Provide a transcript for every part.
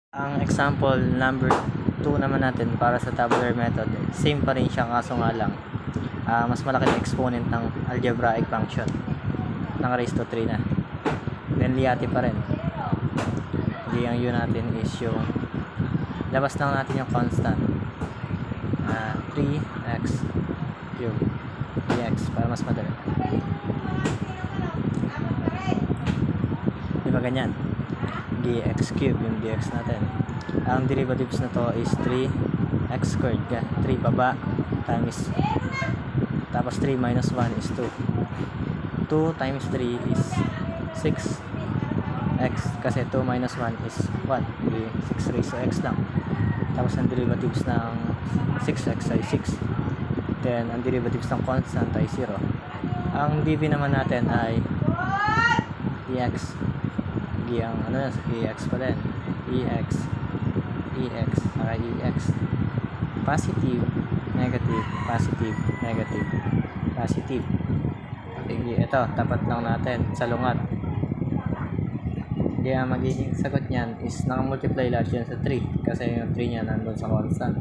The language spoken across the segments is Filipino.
Ang example number 2 naman natin para sa tabular method, same pa rin siya kaso nga lang mas malaki na exponent ng algebraic function ng raised to 3 na. Then Liati pa rin. Hindi, ang u natin is yung labas lang natin yung constant 3x cube dx para mas madali. Di ba ganyan? Dx cube yung dx natin. Ang derivatives na to is 3x squared, 3 baba times tapos 3 minus 1 is 2. 2 times 3 is 6x kasi 2 minus 1 is 1, 6 raised to x lang. Tapos ang derivatives ng 6x ay 6. Then ang derivatives ng constant ay 0. Ang dv naman natin ay ex. Ang ano ex pa din. ex positive, negative, positive, negative, positive. Ito, tapat lang natin sa lungat. Kaya magiging sagot niyan is nakamultiply lahat yan sa 3 kasi yung 3 niya nandun sa constant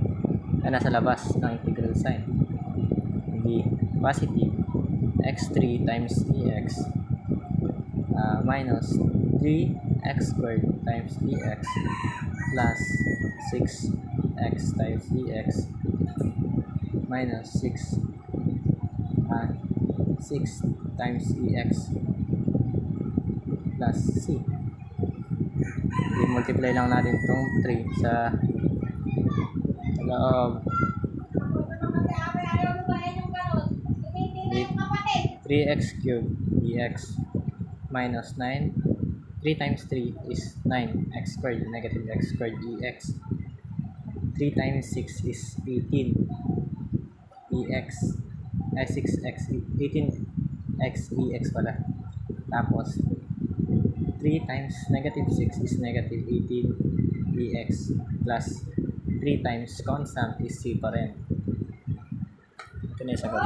ay nasa labas ng integral sign. Hindi positive x3 times ex minus 3x squared times ex plus 6x times ex minus 6 times ex plus c. I-multiply lang natin itong 3 sa loob. 3x cubed dx minus 9. 3 times 3 is 9x squared, negative x squared ex. 3 times 6 is 18 ex 6x 18x ex pala. Tapos 3 times negative 6 is negative 18 ex plus 3 times constant is c pa rin. Ito na yung sagot.